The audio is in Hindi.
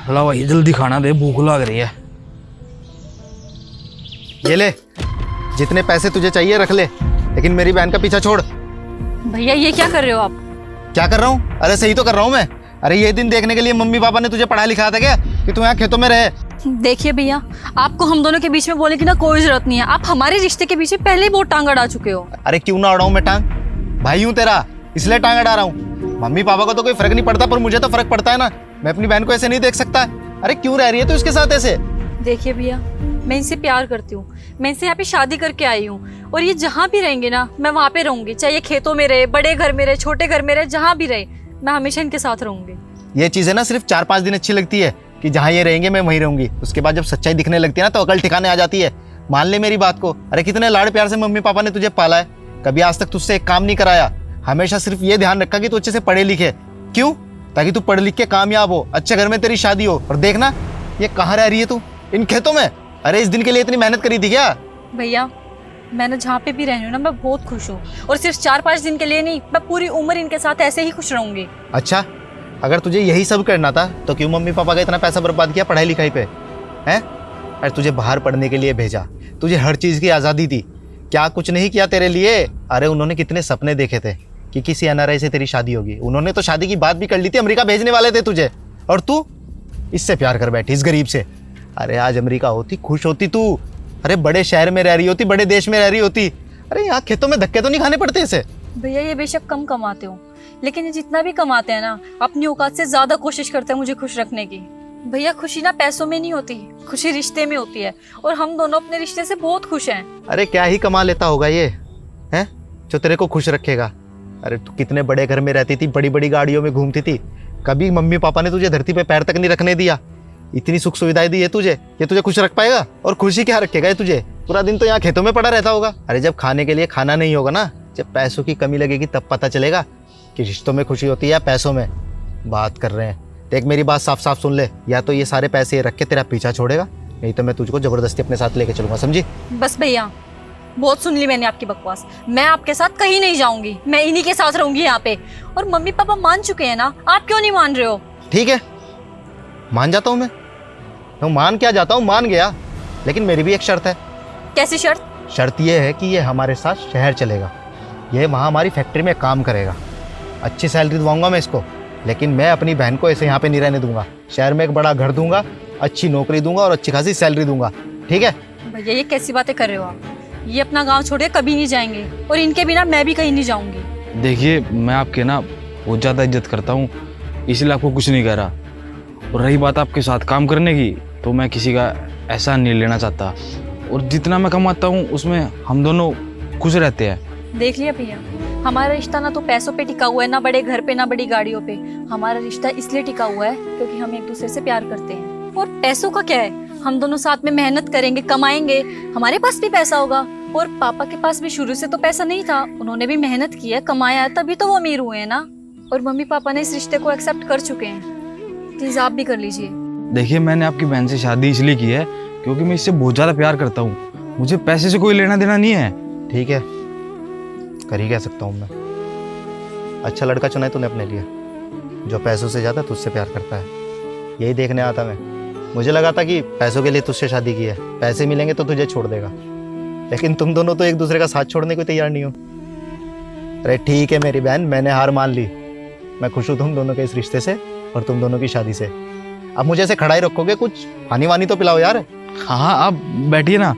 ला भाई जल्दी खाना दे, भूख लग रही है। ये ले, जितने पैसे तुझे चाहिए रख ले, लेकिन मेरी बहन का पीछा छोड़। भैया ये क्या कर रहे हो आप? क्या कर रहा हूँ? अरे सही तो कर रहा हूँ मैं। अरे ये दिन देखने के लिए मम्मी पापा ने तुझे पढ़ाया लिखाया था क्या कि तू यहाँ खेतों में रहे? देखिए भैया, आपको हम दोनों के बीच में बोलने की ना कोई जरूरत नहीं है। आप हमारे रिश्ते के बीच में पहले ही बहुत टांग अड़ा चुके हो। अरे क्यों ना अड़ाऊं मैं टांग? भाई हूँ तेरा, इसलिए टांग अड़ा रहा हूँ। मम्मी पापा को तो कोई फर्क नहीं पड़ता, पर मुझे तो फर्क पड़ता है ना। मैं अपनी बहन को ऐसे नहीं देख सकता। अरे क्यों रह रही है तू इसके साथ ऐसे? देखिए भैया, मैं इनसे प्यार करती हूँ। मैं इनसे यहाँ पे शादी करके आई हूँ और ये जहाँ भी रहेंगे ना मैं वहाँ पे रहूंगी। चाहे ये खेतों में रहे, बड़े घर में रहे, छोटे घर में रहे, जहाँ भी रहे मैं हमेशा इनके साथ रहूंगी। ये चीजें ना सिर्फ 4-5 दिन अच्छी लगती है कि जहाँ ये रहेंगे मैं वहीं रहूंगी। उसके बाद जब सच्चाई दिखने लगती है ना तो अकल ठिकाने आ जाती है। मान ले मेरी बात को। अरे कितने लाड़ प्यार से मम्मी पापा ने तुझे पाला है, कभी आज तक तुझसे एक काम नहीं कराया। हमेशा सिर्फ ये ध्यान रखा कि तू अच्छे से पढ़े लिखे। क्यों? ताकि तू पढ़ लिख के कामयाब हो, अच्छे घर में तेरी शादी हो। और देखना ये कहाँ रह रही है तू, इन खेतों में। अरे इस दिन के लिए इतनी मेहनत करी थी क्या? भैया मैंने जहाँ पे भी रहनी हूँ ना मैं बहुत खुश हूँ, और सिर्फ 4-5 दिन के लिए नहीं, मैं पूरी उम्र इनके साथ ऐसे ही खुश रहूंगी। अच्छा, अगर तुझे यही सब करना था तो क्यों मम्मी पापा का इतना पैसा बर्बाद किया पढ़ाई लिखाई पे? हैं? अरे तुझे बाहर पढ़ने के लिए भेजा, तुझे हर चीज़ की आज़ादी दी, क्या कुछ नहीं किया तेरे लिए? अरे उन्होंने कितने सपने देखे थे कि किसी एनआरआई से तेरी शादी होगी। उन्होंने तो शादी की बात भी कर ली थी, अमेरिका भेजने वाले थे तुझे। और तू इससे प्यार कर बैठी, इस गरीब से। अरे आज अमेरिका होती, खुश होती तू। अरे बड़े शहर में रह रही होती, बड़े देश में रह रही होती। अरे यहाँ खेतों में धक्के तो नहीं खाने पड़ते इसे। भैया ये बेशक कम कमाते हो, लेकिन ये जितना भी कमाते हैं ना अपनी औकात से ज्यादा कोशिश करते हैं मुझे खुश रखने की। भैया खुशी ना पैसों में नहीं होती, खुशी रिश्ते में होती है, और हम दोनों अपने रिश्ते से बहुत खुश हैं। अरे क्या ही कमा लेता होगा ये, हैं, जो तेरे को खुश रखेगा? अरे तू कितने बड़े घर में रहती थी, बड़ी बड़ी गाड़ियों में घूमती थी, कभी मम्मी पापा ने तुझे धरती पे पैर तक नहीं रखने दिया। इतनी सुख सुविधाएं दी है तुझे, ये तुझे खुश रख पाएगा? और खुशी क्या रखेगा ये तुझे? पूरा दिन तो यहाँ खेतों में पड़ा रहता होगा। अरे जब खाने के लिए खाना नहीं होगा ना, जब पैसों की कमी लगेगी तब पता चलेगा कि रिश्तों में खुशी होती है या पैसों में। बात कर रहे हैं, देख मेरी बात साफ साफ सुन ले, या तो ये सारे पैसे रख के तेरा पीछा छोड़ेगा, नहीं तो मैं तुझको जबरदस्ती अपने साथ लेके चलूंगा, समझी? बस भैया बहुत सुन ली मैंने आपकी बकवास। मैं आपके साथ कहीं नहीं जाऊंगी, मैं इन्हीं के साथ रहूंगी यहाँ पे। और मम्मी पापा मान चुके हैं ना, आप क्यों नहीं मान रहे हो? ठीक है, मान जाता हूँ मैं मान क्या जाता हूँ, मान गया। लेकिन मेरी भी एक शर्त है। कैसी शर्त? शर्त ये है कि ये हमारे साथ शहर चलेगा, ये वहाँ हमारी फैक्ट्री में काम करेगा, अच्छी सैलरी दूंगा मैं इसको। लेकिन मैं अपनी बहन को ऐसे यहाँ पे नहीं रहने दूंगा। शहर में एक बड़ा घर दूंगा, अच्छी नौकरी दूंगा और अच्छी खासी सैलरी दूंगा, ठीक है? भैया ये कैसी बातें कर रहे हो आप? ये अपना गाँव छोड़ के कभी नहीं जाएंगे, और इनके बिना मैं भी कहीं नहीं जाऊंगी। देखिए मैं आपके ना बहुत ज़्यादा इज्जत करता हूँ, इसलिए आपको कुछ नहीं कह रहा। और रही बात आपके साथ काम करने की, तो मैं किसी का एहसान नहीं लेना चाहता, और जितना मैं कमाता हूँ उसमें हम दोनों खुश रहते हैं। देख लिया भैया, हमारा रिश्ता ना तो पैसों पे टिका हुआ है, ना बड़े घर पे, ना बड़ी गाड़ियों पे। हमारा रिश्ता इसलिए टिका हुआ है क्योंकि हम एक दूसरे से प्यार करते हैं। और पैसों का क्या है, हम दोनों साथ में मेहनत करेंगे, कमाएंगे, हमारे पास भी पैसा होगा। और पापा के पास भी शुरू से तो पैसा नहीं था, उन्होंने भी मेहनत की है, कमाया है, तभी तो वो अमीर हुए हैं ना। और मम्मी पापा ने इस रिश्ते को एक्सेप्ट कर चुके हैं, प्लीज आप भी कर लीजिए। देखिए मैंने आपकी बहन से शादी इसलिए की है क्योंकि मैं इससे बहुत ज़्यादा प्यार करता हूँ, मुझे पैसे से कोई लेना देना नहीं है। ठीक है, कर ही कह सकता हूँ मैं। अच्छा लड़का चुना है तूने अपने लिए, जो पैसों से ज़्यादा तुझसे प्यार करता है। यही देखने आता मैं। मुझे लगा था कि पैसों के लिए तुझसे शादी की है, पैसे मिलेंगे तो तुझे छोड़ देगा, लेकिन तुम दोनों तो एक दूसरे का साथ छोड़ने को तैयार नहीं हो। अरे ठीक है मेरी बहन, मैंने हार मान ली। मैं खुश हूँ तुम दोनों के इस रिश्ते से और तुम दोनों की शादी से। अब मुझे ऐसे खड़ा ही रखोगे, कुछ पानी वानी तो पिलाओ यार। हाँ हाँ आप बैठिए ना।